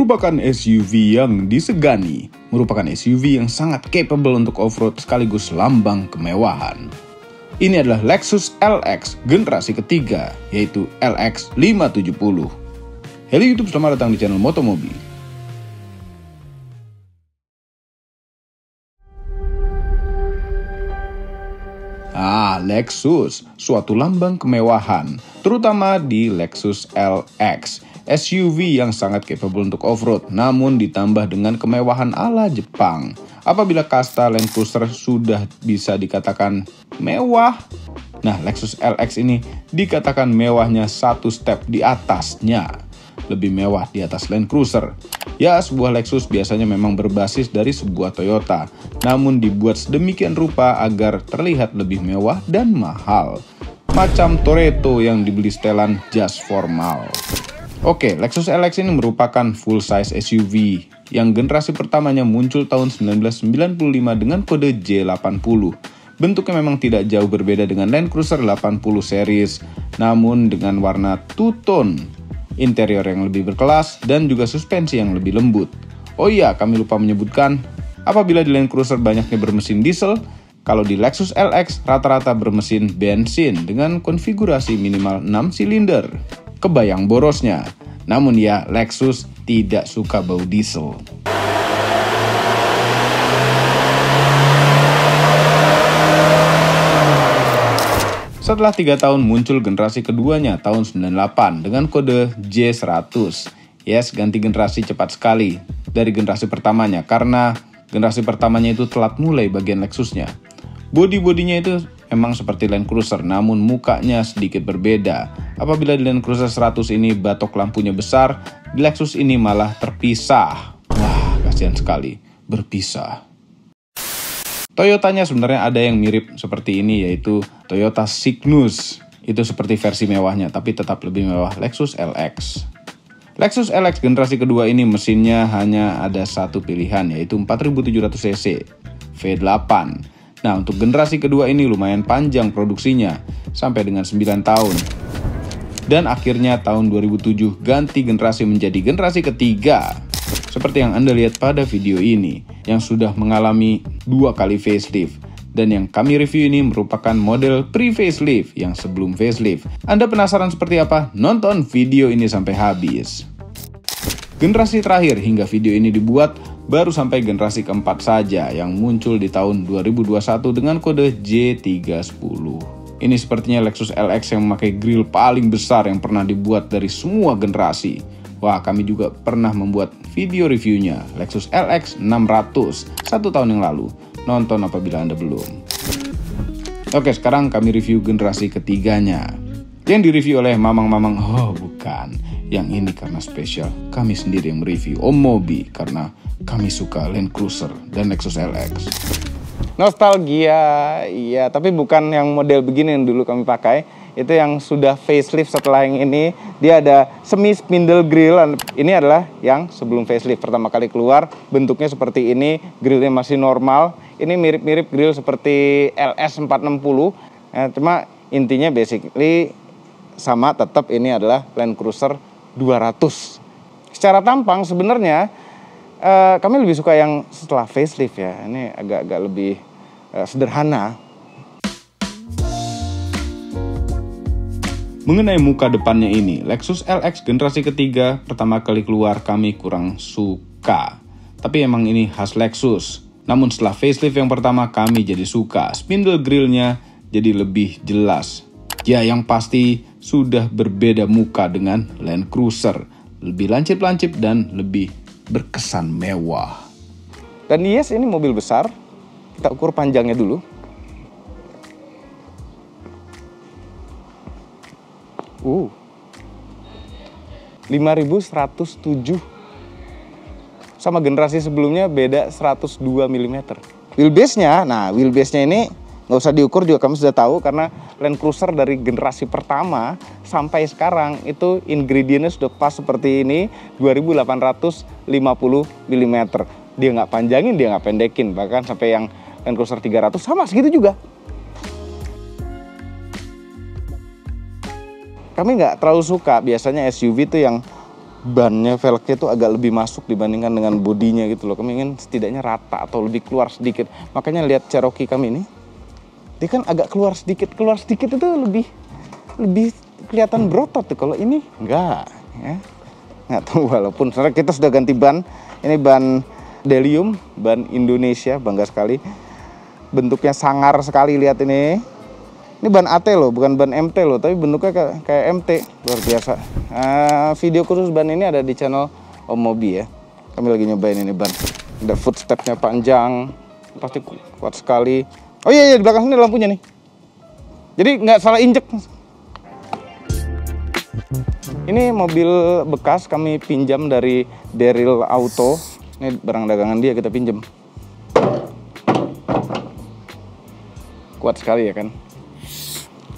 merupakan SUV yang disegani, merupakan SUV yang sangat capable untuk off-road sekaligus lambang kemewahan. Ini adalah Lexus LX generasi ketiga, yaitu LX 570. Halo YouTube, selamat datang di channel Motomobi. Lexus, suatu lambang kemewahan, terutama di Lexus LX, SUV yang sangat capable untuk off-road, namun ditambah dengan kemewahan ala Jepang. Apabila kasta Land Cruiser sudah bisa dikatakan mewah, nah Lexus LX ini dikatakan mewahnya satu step di atasnya, lebih mewah di atas Land Cruiser. Ya, sebuah Lexus biasanya memang berbasis dari sebuah Toyota, namun dibuat sedemikian rupa agar terlihat lebih mewah dan mahal. Macam Toretto yang dibeli setelan jas formal. Oke, Lexus LX ini merupakan full size SUV yang generasi pertamanya muncul tahun 1995 dengan kode J80. Bentuknya memang tidak jauh berbeda dengan Land Cruiser 80 series, namun dengan warna two-tone, interior yang lebih berkelas, dan juga suspensi yang lebih lembut. Oh iya, kami lupa menyebutkan, apabila di Land Cruiser banyaknya bermesin diesel, kalau di Lexus LX rata-rata bermesin bensin dengan konfigurasi minimal 6 silinder. Kebayang borosnya, namun ya Lexus tidak suka bau diesel. Setelah 3 tahun muncul generasi keduanya tahun 98 dengan kode J100. Yes, ganti generasi cepat sekali dari generasi pertamanya karena generasi pertamanya itu telat mulai bagian Lexusnya. Bodi-bodinya itu memang seperti Land Cruiser, namun mukanya sedikit berbeda. Apabila di Land Cruiser 100 ini batok lampunya besar, di Lexus ini malah terpisah. Wah, kasihan sekali, berpisah. Toyotanya sebenarnya ada yang mirip seperti ini, yaitu Toyota Cygnus. Itu seperti versi mewahnya, tapi tetap lebih mewah Lexus LX. Lexus LX generasi kedua ini mesinnya hanya ada satu pilihan, yaitu 4700 cc V8. Nah, untuk generasi kedua ini lumayan panjang produksinya, sampai dengan 9 tahun. Dan akhirnya tahun 2007 ganti generasi menjadi generasi ketiga. Seperti yang Anda lihat pada video ini, yang sudah mengalami 2 kali facelift. Dan yang kami review ini merupakan model pre-facelift yang sebelum facelift. Anda penasaran seperti apa? Nonton video ini sampai habis. Generasi terakhir hingga video ini dibuat baru sampai generasi keempat saja yang muncul di tahun 2021 dengan kode J310. Ini sepertinya Lexus LX yang memakai grill paling besar yang pernah dibuat dari semua generasi. Wah, kami juga pernah membuat video reviewnya Lexus LX 600 1 tahun yang lalu. Nonton apabila Anda belum. Oke, sekarang kami review generasi ketiganya. Yang direview oleh mamang-mamang, oh bukan. Yang ini karena spesial, kami sendiri yang mereview Om Mobi karena kami suka Land Cruiser dan Lexus LX. Nostalgia, iya, tapi bukan yang model begini yang dulu kami pakai. Itu yang sudah facelift setelah yang ini. Dia ada semi spindle grill. Ini adalah yang sebelum facelift. Pertama kali keluar bentuknya seperti ini. Grillnya masih normal. Ini mirip-mirip grill seperti LS 460. Cuma intinya basically sama, tetap ini adalah Land Cruiser 200. Secara tampang sebenarnya kami lebih suka yang setelah facelift ya. Ini agak-agak lebih sederhana. Mengenai muka depannya ini, Lexus LX generasi ketiga pertama kali keluar kami kurang suka. Tapi emang ini khas Lexus. Namun setelah facelift yang pertama kami jadi suka. Spindle grillnya jadi lebih jelas. Ya, yang pasti sudah berbeda muka dengan Land Cruiser. Lebih lancip-lancip dan lebih berkesan mewah. Dan yes, ini mobil besar. Kita ukur panjangnya dulu. 5107. Sama generasi sebelumnya beda 102 mm. Wheelbase-nya, nah wheelbase-nya ini nggak usah diukur juga kami sudah tahu karena Land Cruiser dari generasi pertama sampai sekarang itu ingredientnya sudah pas seperti ini, 2850 mm. Dia nggak panjangin, dia nggak pendekin, bahkan sampai yang Land Cruiser 300 sama segitu juga. Kami nggak terlalu suka biasanya SUV itu yang bannya, velgnya itu agak lebih masuk dibandingkan dengan bodinya gitu loh. Kami ingin setidaknya rata atau lebih keluar sedikit. Makanya lihat Cherokee kami ini, dia kan agak keluar sedikit itu lebih kelihatan berotot tuh. Kalau ini enggak, ya. Nggak tahu, walaupun sebenarnya kita sudah ganti ban. Ini ban Delium, ban Indonesia, bangga sekali. Bentuknya sangar sekali, lihat ini. Ini ban AT loh, bukan ban MT loh, tapi bentuknya kayak MT, luar biasa. Video khusus ban ini ada di channel Om Mobi ya. Kami lagi nyobain ini ban. Ada footstepnya panjang, pasti kuat sekali. Oh iya, di belakang sini lampunya nih. Jadi nggak salah injek. Ini mobil bekas kami pinjam dari Daryl Auto. Ini barang dagangan dia, kita pinjam. Kuat sekali ya kan.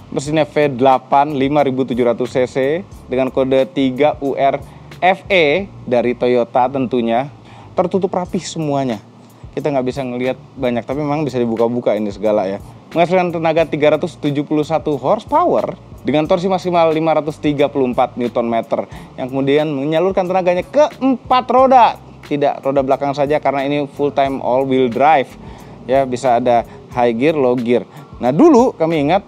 Mesinnya V8 5700 cc dengan kode 3URFE dari Toyota tentunya. Tertutup rapih semuanya. Kita nggak bisa ngelihat banyak, tapi memang bisa dibuka-buka ini segala ya. Menghasilkan tenaga 371 horsepower dengan torsi maksimal 534 Nm yang kemudian menyalurkan tenaganya ke 4 roda. Tidak roda belakang saja karena ini full time all wheel drive. Ya, bisa ada high gear, low gear. Nah, dulu kami ingat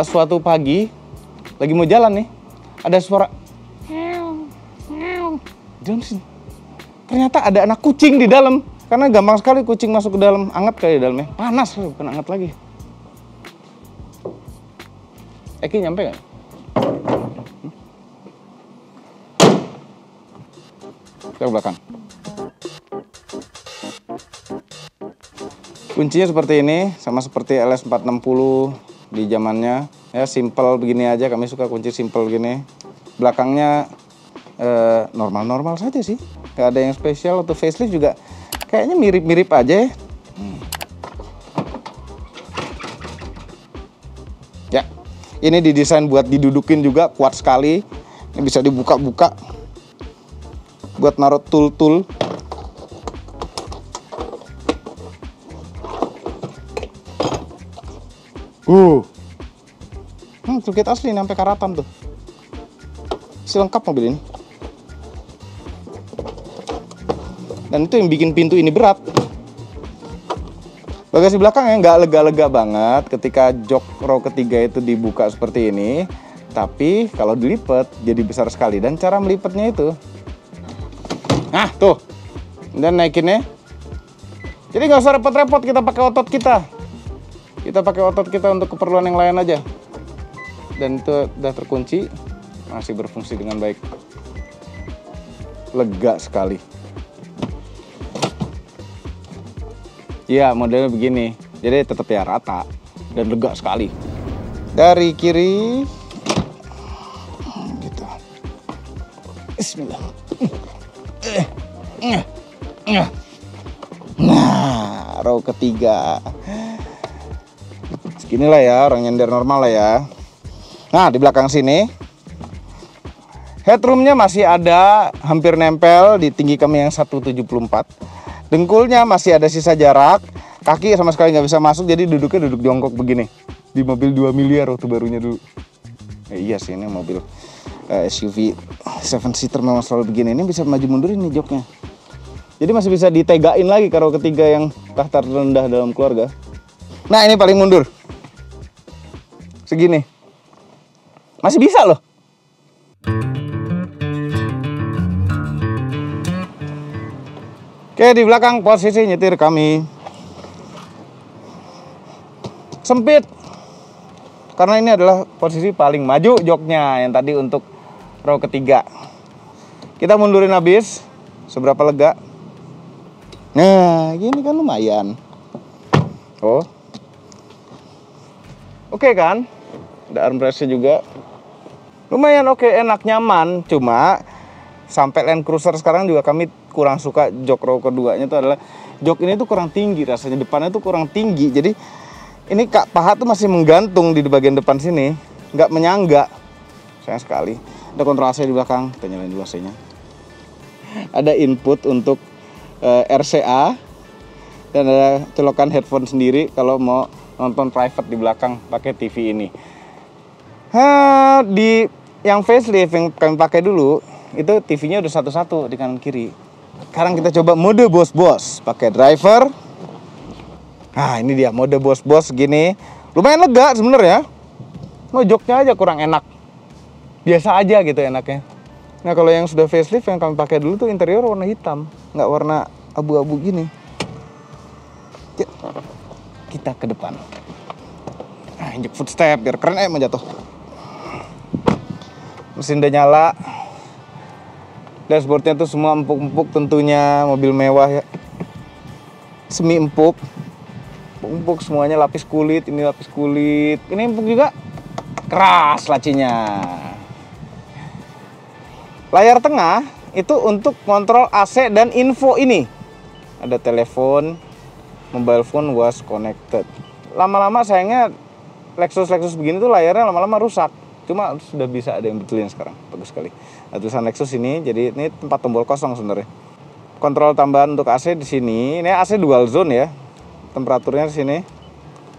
suatu pagi lagi mau jalan nih, ada suara ternyata ada anak kucing di dalam, karena gampang sekali kucing masuk ke dalam, anget kali di dalamnya, panas bukan anget lagi. Eki nyampe nggak? Ke belakang. Kuncinya seperti ini, sama seperti LS460 di zamannya ya, simple begini aja. Kami suka kunci simple gini. Belakangnya normal-normal saja sih, nggak ada yang spesial. Atau facelift juga kayaknya mirip-mirip aja ya. Ya, ini didesain buat didudukin juga, kuat sekali. Ini bisa dibuka-buka buat naruh tool-tool. Toolkit asli sampai karatan tuh. Si lengkap mobil ini. Dan itu yang bikin pintu ini berat. Bagasi belakangnya nggak lega-lega banget ketika jok row ketiga itu dibuka seperti ini. Tapi kalau dilipat jadi besar sekali. Dan cara melipatnya itu, nah tuh, dan naikinnya. Jadi nggak usah repot-repot, kita pakai otot kita. Kita pakai otot kita untuk keperluan yang lain aja. Dan itu udah terkunci, masih berfungsi dengan baik. Lega sekali. Ya, modelnya begini. Jadi tetap ya rata dan lega sekali. Dari kiri gitu. Bismillah. Nah, row ketiga. Seginilah ya, orang nyender normal lah ya. Nah, di belakang sini headroomnya masih ada, hampir nempel di tinggi kami yang 174. Dengkulnya masih ada sisa jarak. Kaki sama sekali nggak bisa masuk, jadi duduknya duduk jongkok begini. Di mobil 2 miliar waktu barunya dulu. Iya sih, ini mobil SUV 7-seater memang selalu begini. Ini bisa maju mundur ini joknya. Jadi masih bisa ditegain lagi kalau ketiga yang tahta terendah dalam keluarga. Nah, ini paling mundur. Segini. Masih bisa loh. Oke, di belakang posisi nyetir kami sempit. Karena ini adalah posisi paling maju joknya yang tadi untuk row ketiga. Kita mundurin habis. Seberapa lega. Nah, gini kan lumayan. Oh. Oke kan? Ada armrestnya juga. Lumayan oke, enak, nyaman. Cuma sampai Land Cruiser sekarang juga kami kurang suka jok row keduanya itu adalah jok ini tuh kurang tinggi rasanya, depannya tuh kurang tinggi. Jadi ini paha tuh masih menggantung di bagian depan sini, nggak menyangga. Sayang sekali. Ada kontrol AC di belakang, kita nyalain dulu AC-nya. Ada input untuk RCA dan ada colokan headphone sendiri kalau mau nonton private di belakang pakai TV ini. Di yang facelift yang kami pakai dulu, Itu TV-nya udah satu-satu di kanan kiri. Sekarang kita coba mode bos-bos pakai driver. Nah, ini dia mode bos-bos gini. Lumayan lega sebenarnya. Mojoknya aja kurang enak. Biasa aja gitu enaknya. Nah, kalau yang sudah facelift yang kami pakai dulu tuh interior warna hitam, nggak warna abu-abu gini. Kita ke depan. Nah, injek footstep biar keren mau jatuh. Mesin udah nyala. Dashboardnya tuh semua empuk-empuk tentunya, mobil mewah ya. Semi empuk. Empuk semuanya, lapis kulit, ini lapis kulit. Ini empuk juga. Keras lacinya. Layar tengah itu untuk kontrol AC dan info ini. Ada telepon, mobile phone was connected. Lama-lama sayangnya Lexus begini tuh layarnya lama-lama rusak. Cuma sudah bisa ada yang betulin sekarang. Bagus sekali. Ada tulisan Lexus ini, jadi ini tempat tombol kosong sebenarnya. Kontrol tambahan untuk AC di sini. Ini AC dual zone ya. Temperaturnya di sini.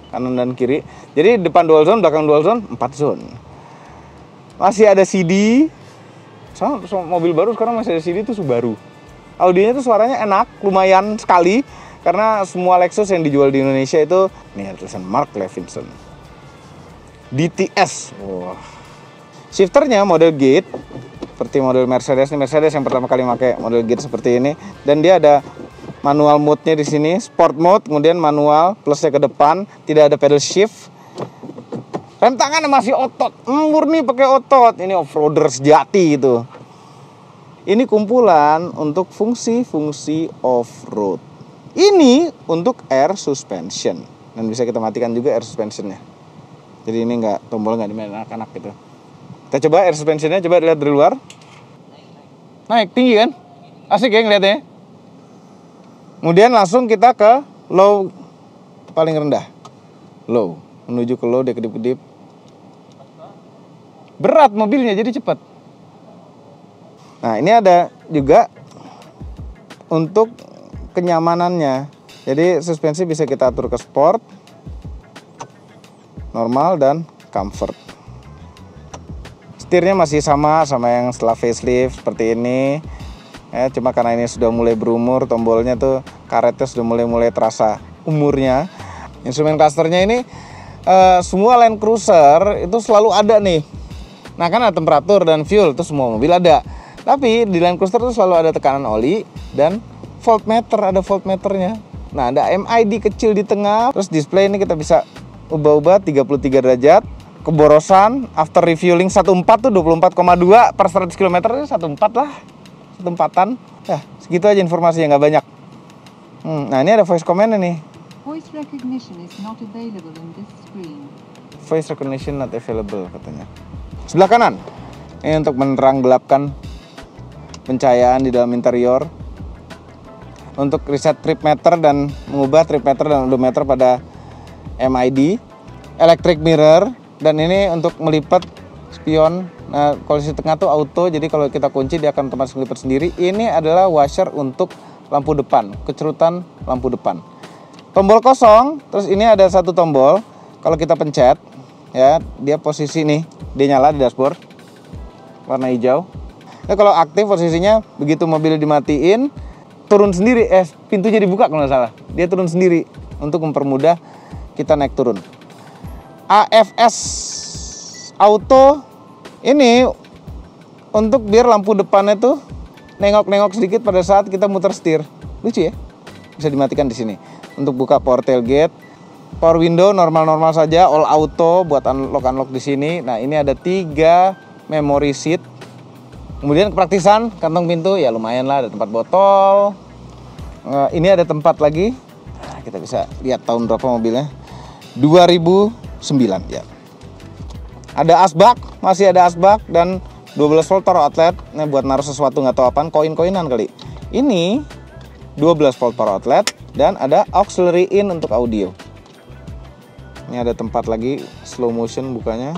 Kanan dan kiri. Jadi depan dual zone, belakang dual zone, 4 zone. Masih ada CD. Sama mobil baru sekarang masih ada CD itu Subaru. Audionya tuh suaranya enak, lumayan sekali. Karena semua Lexus yang dijual di Indonesia itu, nih ada tulisan Mark Levinson. DTS. Wah. Shifternya model gate seperti model Mercedes. Ini Mercedes yang pertama kali pakai model gate seperti ini, dan dia ada manual mode-nya di sini, sport mode, kemudian manual, plusnya ke depan, tidak ada pedal shift. Rem tangan masih otot, murni pakai otot. Ini off-roader sejati itu. Ini kumpulan untuk fungsi-fungsi off-road. Ini untuk air suspension, dan bisa kita matikan juga air suspensionnya. Jadi ini tombol nggak dimainin anak-anak gitu. Kita coba air suspensionnya, coba lihat dari luar. Naik tinggi kan? Asik ya ngeliatnya. Kemudian langsung kita ke low paling rendah. Low, menuju ke low, dia kedip-kedip. Berat mobilnya jadi cepat. Nah, ini ada juga untuk kenyamanannya. Jadi suspensi bisa kita atur ke sport, normal, dan comfort. Setirnya masih sama yang setelah facelift seperti ini. Ya, cuma karena ini sudah mulai berumur, tombolnya tuh karetnya sudah mulai terasa umurnya. Instrumen clusternya ini semua Land Cruiser itu selalu ada nih. Nah, kan ada temperatur dan fuel, itu semua mobil ada. Tapi di Land Cruiser itu selalu ada tekanan oli dan voltmeter, ada voltmeternya. Nah, ada MID kecil di tengah. Terus display ini kita bisa ubah-ubah 33 derajat. Keborosan after refueling 1.4 tuh 24,2 per 100 km itu 1.4 lah. 1.4-an. Ya, segitu aja informasinya, nggak banyak. Nah, ini ada voice command nih. Voice recognition is not available in this screen. Voice recognition not available katanya. Sebelah kanan. Ini untuk menerang gelapkan pencahayaan di dalam interior. Untuk reset trip meter dan mengubah trip meter dan odometer pada MID. Electric mirror. Dan ini untuk melipat spion. Nah, posisi tengah tuh auto, jadi kalau kita kunci dia akan otomatis melipat sendiri. Ini adalah washer untuk lampu depan, kecerutan lampu depan. Tombol kosong, terus ini ada satu tombol. Kalau kita pencet, ya dia posisi nih, dia nyala di dashboard, warna hijau. Nah, kalau aktif posisinya begitu mobil dimatiin, turun sendiri. Pintunya dibuka kalau nggak salah. Dia turun sendiri untuk mempermudah kita naik turun. AFS auto ini untuk biar lampu depannya tuh nengok-nengok sedikit pada saat kita muter setir. Lucu ya? Bisa dimatikan di sini. Untuk buka power tailgate, power window normal-normal saja, all auto buat unlock di sini. Nah, ini ada 3 memory seat. Kemudian kepraktisan kantong pintu ya lumayan lah, ada tempat botol. Ini ada tempat lagi. Nah, kita bisa lihat tahun berapa mobilnya. 2009 ya. Ada asbak, masih ada asbak dan 12 volt power outlet. Ini buat naruh sesuatu nggak tahu apaan, koin-koinan kali. Ini 12 volt power outlet dan ada auxiliary in untuk audio. Ini ada tempat lagi slow motion bukanya.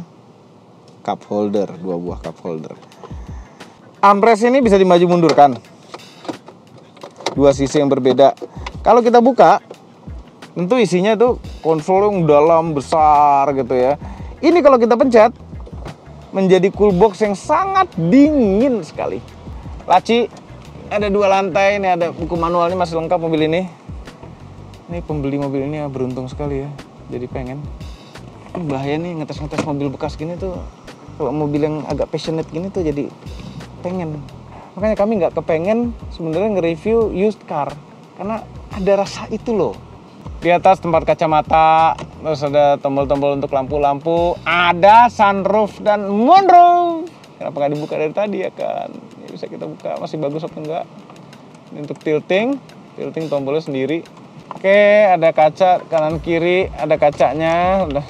Cup holder, 2 buah cup holder. Armrest ini bisa dimaju mundurkan. 2 sisi yang berbeda. Kalau kita buka, tentu isinya itu konsol yang dalam besar gitu ya. Ini kalau kita pencet menjadi cool box yang sangat dingin sekali. Laci, ada 2 lantai, ini ada buku manualnya masih lengkap mobil ini. Ini pembeli mobil ini beruntung sekali ya, jadi pengen. Ini bahaya nih ngetes-ngetes mobil bekas gini tuh, kalau mobil yang agak passionate gini tuh jadi pengen. Makanya kami nggak kepengen sebenarnya nge-review used car, karena ada rasa itu loh. Di atas tempat kacamata, terus ada tombol-tombol untuk lampu-lampu, ada sunroof dan moonroof. Kenapa nggak dibuka dari tadi ya kan? Ini bisa kita buka, masih bagus apa enggak? Ini untuk tilting tombolnya sendiri. Oke, ada kaca kanan kiri, ada kacanya, udah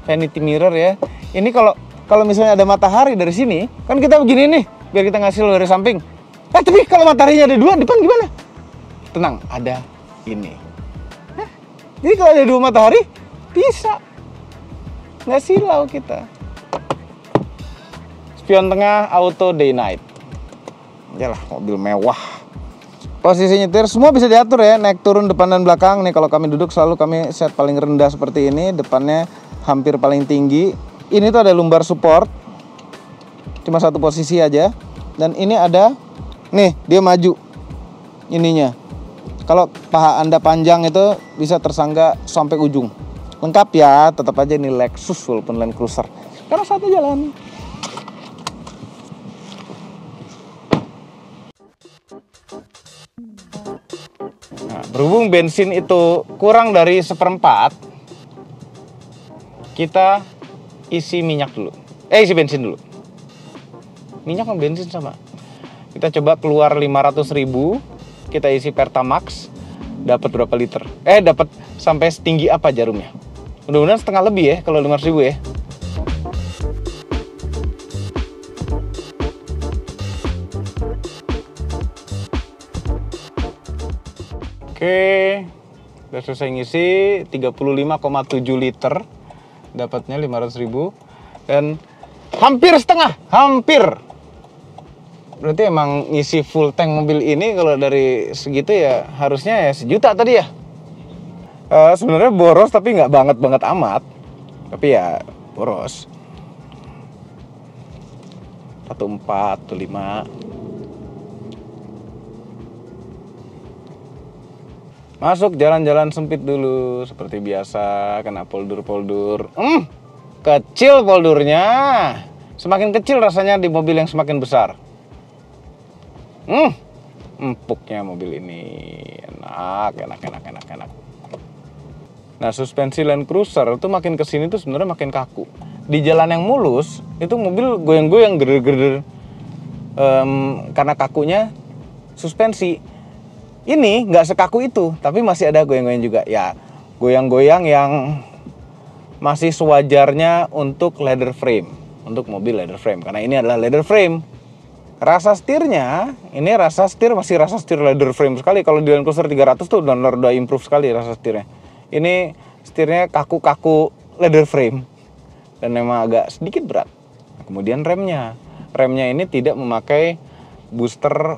vanity mirror ya. Ini kalau misalnya ada matahari dari sini, kan kita begini nih, biar kita ngasih dari samping. Tapi kalau mataharinya ada 2 depan gimana? Tenang, ada ini. Jadi kalau ada 2 matahari, bisa. Nggak silau kita. Spion tengah, auto day night. Yalah, mobil mewah. Posisi nyetir semua bisa diatur ya, naik turun depan dan belakang. Nih kalau kami duduk selalu kami set paling rendah seperti ini, depannya hampir paling tinggi. Ini tuh ada lumbar support. Cuma satu posisi aja. Dan ini ada, nih dia maju ininya. Kalau paha Anda panjang itu bisa tersangga sampai ujung. Lengkap ya, tetap aja ini Lexus walaupun Land Cruiser. Karena satu jalan. Nah, berhubung bensin itu kurang dari 1/4, kita isi minyak dulu. Isi bensin dulu. Minyak sama bensin sama. Kita coba keluar 500.000, kita isi Pertamax, dapat berapa liter? Dapat sampai setinggi apa jarumnya? Mudah-mudahan setengah lebih ya kalau 500.000 ya. Oke, udah selesai ngisi 35,7 liter, dapatnya 500.000 dan hampir setengah, hampir. Berarti emang ngisi full tank mobil ini kalau dari segitu ya harusnya ya 1 juta tadi ya. Sebenarnya boros tapi nggak banget amat, tapi ya boros. 14, 15. Masuk jalan-jalan sempit dulu seperti biasa, kena poldur. Kecil poldurnya. Semakin kecil rasanya di mobil yang semakin besar. Empuknya mobil ini. Enak. Nah, suspensi Land Cruiser itu makin kesini tuh sebenarnya makin kaku. Di jalan yang mulus, itu mobil goyang-goyang gerder-gerder. Karena kakunya suspensi. Ini nggak sekaku itu, tapi masih ada goyang-goyang juga. Ya, goyang-goyang yang masih sewajarnya untuk leather frame. Untuk mobil leather frame, karena ini adalah leather frame. Rasa setirnya, ini rasa setir masih rasa setir leather frame sekali. Kalau di Land Cruiser 300 tuh udah improve sekali rasa setirnya. Ini setirnya kaku-kaku leather frame. Dan memang agak sedikit berat. Kemudian remnya ini tidak memakai booster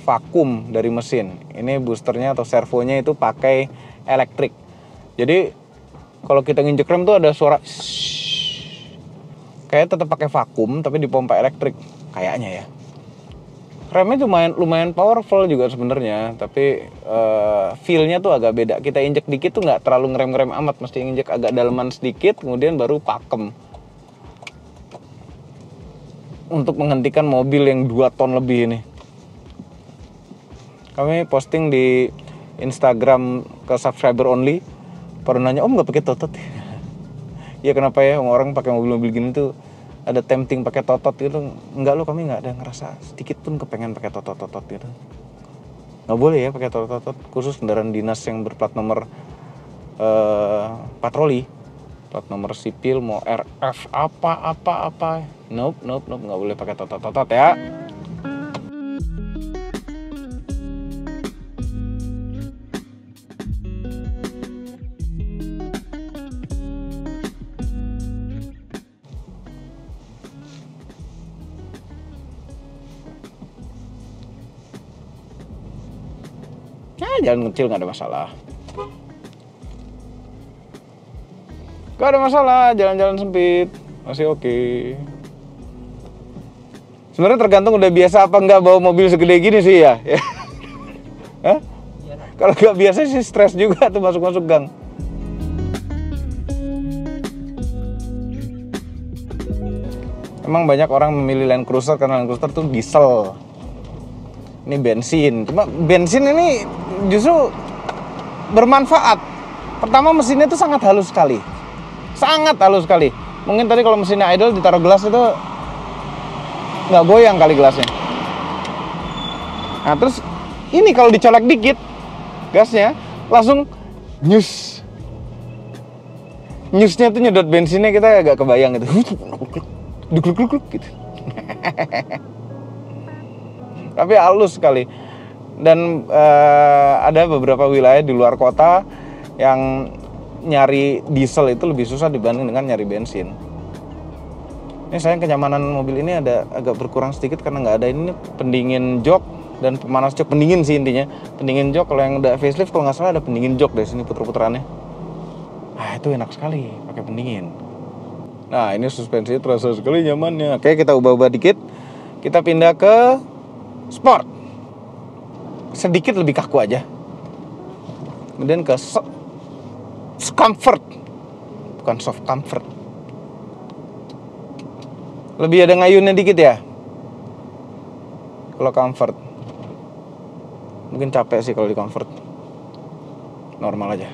vakum dari mesin. Ini boosternya atau servonya itu pakai elektrik. Jadi kalau kita nginjek rem tuh ada suara kayak tetap pakai vakum tapi dipompa elektrik kayaknya ya. Remnya lumayan powerful juga sebenarnya, tapi feel-nya tuh agak beda. Kita injek dikit tuh nggak terlalu ngerem amat, mesti injek agak daleman sedikit, kemudian baru pakem. Untuk menghentikan mobil yang 2 ton lebih ini. Kami posting di Instagram ke subscriber only. Pada nanya, Om nggak pakai totot? Ya kenapa ya orang pakai mobil-mobil gini tuh ada tempting pakai totot gitu? Enggak loh, kami nggak ada ngerasa sedikit pun kepengen pakai totot gitu. Nggak boleh ya pakai totot, khusus kendaraan dinas yang berplat nomor patroli, plat nomor sipil mau RF apa. Nope, nggak boleh pakai totot ya. Jalan kecil nggak ada masalah. Gak ada masalah, jalan-jalan sempit masih oke. Sebenarnya tergantung udah biasa apa nggak bawa mobil segede gini sih ya. Hah? Kalau nggak biasa sih stres juga tuh masuk-masuk gang. Emang banyak orang memilih Land Cruiser karena Land Cruiser tuh diesel. Ini bensin. Cuma bensin ini justru bermanfaat. Pertama mesinnya tuh sangat halus sekali. Sangat halus sekali. Mungkin tadi kalau mesinnya idle ditaruh gelas itu nggak goyang kali gelasnya. Nah terus ini kalau dicolek dikit gasnya langsung nyusnya tuh nyedot bensinnya kita agak kebayang gitu. Gluk gitu. Tapi halus sekali. Dan ada beberapa wilayah di luar kota yang nyari diesel itu lebih susah dibanding dengan nyari bensin. Ini sayang kenyamanan mobil ini agak berkurang sedikit karena nggak ada ini pendingin jok dan pemanas jok. Pendingin sih intinya. Pendingin jok, kalau yang udah facelift kalau nggak salah ada pendingin jok deh sini puter-puterannya. Ah itu enak sekali pakai pendingin. Nah ini suspensinya terasa sekali nyamannya. Oke kita ubah-ubah dikit. Kita pindah ke sport. Sedikit lebih kaku aja. Kemudian ke comfort. Bukan soft comfort. Lebih ada ngayunnya dikit ya. Kalau comfort. Mungkin capek sih kalau di comfort. Normal aja.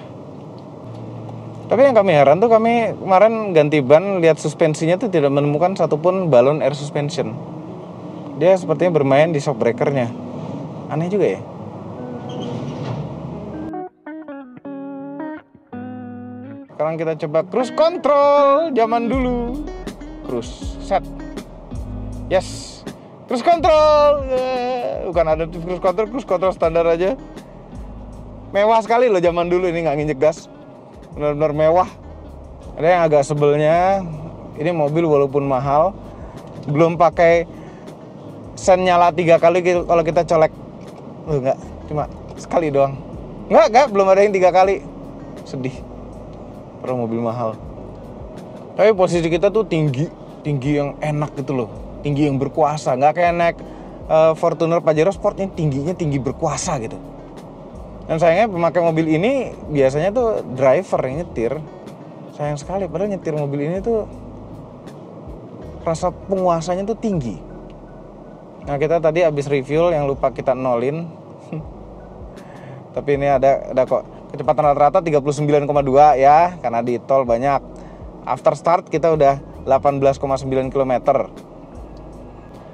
Tapi yang kami heran tuh kami kemarin ganti ban lihat suspensinya tuh tidak menemukan satupun balon air suspension. Dia sepertinya bermain di shock breakernya. Aneh juga ya. Sekarang kita coba cruise control zaman dulu. Cruise set. Yes. Cruise control. Bukan adaptive cruise control standar aja. Mewah sekali loh zaman dulu ini nggak nginjek gas. Benar-benar mewah. Ada yang agak sebelnya, ini mobil walaupun mahal, belum pakai sen nyala 3 kali kalau kita colek. Enggak, cuma sekali doang. Enggak, belum ada yang 3 kali. Sedih. Para mobil mahal. Tapi posisi kita tuh tinggi yang enak gitu loh. Tinggi yang berkuasa, nggak kayak naik Fortuner Pajero Sport ini tinggi berkuasa gitu. Dan sayangnya pemakai mobil ini biasanya tuh driver yang nyetir. Sayang sekali, padahal nyetir mobil ini tuh rasa penguasanya tuh tinggi. Nah kita tadi habis refuel yang lupa kita nolin. Tapi ini ada kok kecepatan rata-rata 39,2 ya, karena di tol banyak. After start kita udah 18,9 km.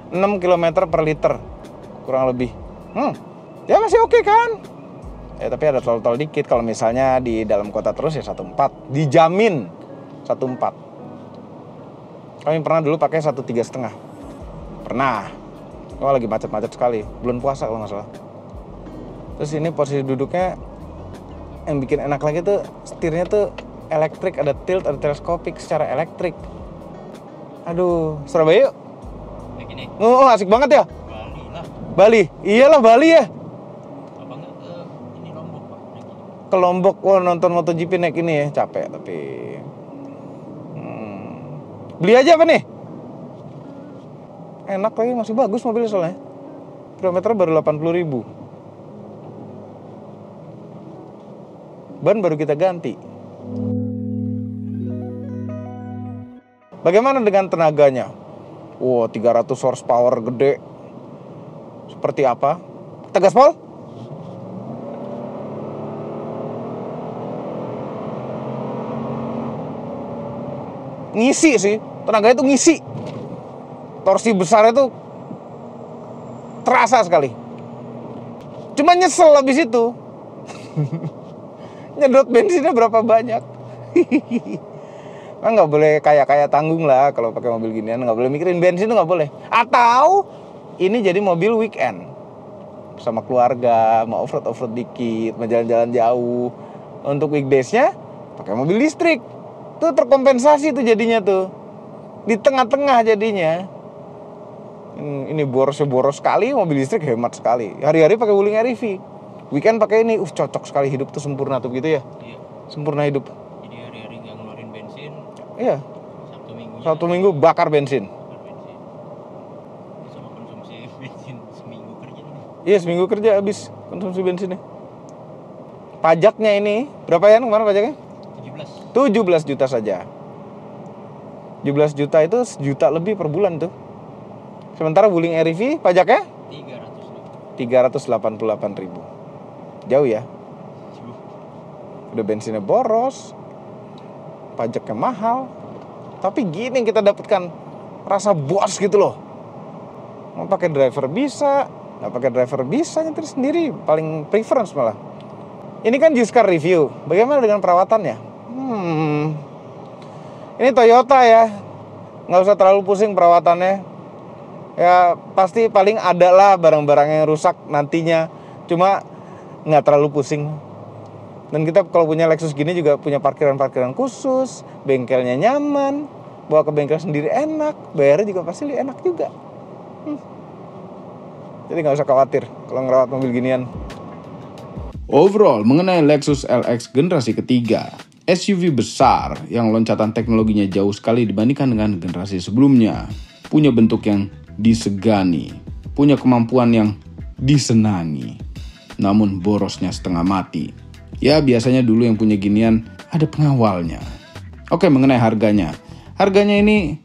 6 km per liter kurang lebih. Ya masih oke kan? Ya tapi ada tol-tol dikit. Kalau misalnya di dalam kota terus ya 1.4. Dijamin 1.4. Kami pernah dulu pakai 1.3,5. Pernah. Oh lagi macet-macet sekali. Bulan puasa kalau nggak salah. Terus ini posisi duduknya yang bikin enak lagi tuh setirnya tuh elektrik, ada tilt, ada teleskopik secara elektrik. Aduh, Surabaya yuk. Oh, asik banget ya. Bali lah. Bali, iyalah Bali ya. Apa enggak ke ini Lombok Pak? Ke Lombok, wah nonton MotoGP naik ini ya, capek tapi. Beli aja apa nih? Enak lagi, masih bagus mobilnya soalnya. Kilometer baru 80.000. Ban baru kita ganti. Bagaimana dengan tenaganya? Wow, 300 horsepower gede. Seperti apa? Tegas, Pol? Ngisi sih. Tenaganya tuh ngisi. Torsi besarnya tuh terasa sekali. Cuma nyesel habis itu. Nyedot bensinnya berapa banyak. Kan nggak boleh kayak tanggung lah kalau pakai mobil ginian, nggak boleh mikirin bensin tuh nggak boleh. Atau ini jadi mobil weekend sama keluarga, mau off-road dikit, mau jalan-jalan jauh. Untuk weekdaysnya pakai mobil listrik, tuh terkompensasi tuh jadinya tuh di tengah-tengah jadinya. Ini boros sekali, mobil listrik hemat sekali. Hari-hari pakai Wuling REV, weekend pakai ini, cocok sekali, hidup tuh sempurna tuh gitu ya. Iya. Sempurna hidup. Jadi hari-hari nggak ngeluarin bensin. Iya. Sabtu Minggu. Sabtu Minggu bakar bensin. Bakar bensin. Sama bensin seminggu kerja ini. Iya, seminggu kerja habis konsumsi bensinnya. Pajaknya ini berapa ya kemarin pajaknya? 17 juta saja. 17 juta itu 1 juta lebih per bulan tuh. Sementara Wuling REV pajaknya 388.000. Jauh ya. Udah bensinnya boros, pajaknya mahal. Tapi gini yang kita dapatkan, rasa bos gitu loh. Mau pakai driver bisa, nggak pakai driver bisa, nyetir sendiri paling preference malah. Ini kan used car review. Bagaimana dengan perawatannya? Ini Toyota ya, nggak usah terlalu pusing perawatannya. Ya pasti paling ada lah barang-barang yang rusak nantinya, cuma nggak terlalu pusing. Dan kita kalau punya Lexus gini juga punya parkiran-parkiran khusus, bengkelnya nyaman, bawa ke bengkel sendiri enak, bayarnya juga pasti enak juga. Jadi nggak usah khawatir kalau ngerawat mobil ginian. Overall, mengenai Lexus LX generasi ketiga, SUV besar yang loncatan teknologinya jauh sekali dibandingkan dengan generasi sebelumnya, punya bentuk yang disegani, punya kemampuan yang disenangi, namun borosnya setengah mati. Ya biasanya dulu yang punya ginian ada pengawalnya. Oke, mengenai harganya. Harganya ini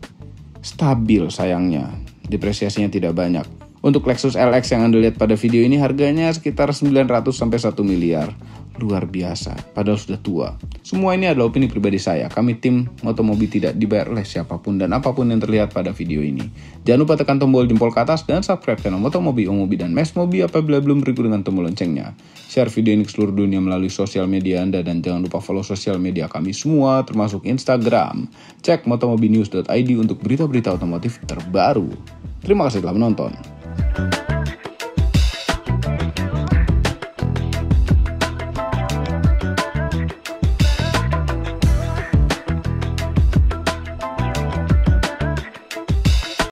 stabil sayangnya, depresiasinya tidak banyak. Untuk Lexus LX yang Anda lihat pada video ini harganya sekitar 900 sampai 1 miliar. Luar biasa, padahal sudah tua. Semua ini adalah opini pribadi saya. Kami tim Motomobi tidak dibayar oleh siapapun dan apapun yang terlihat pada video ini. Jangan lupa tekan tombol jempol ke atas dan subscribe channel Motomobi, Omobi, dan Mesmobi apabila belum berikut dengan tombol loncengnya. Share video ini ke seluruh dunia melalui sosial media Anda dan jangan lupa follow sosial media kami semua termasuk Instagram. Cek motomobinews.id untuk berita-berita otomotif terbaru. Terima kasih telah menonton.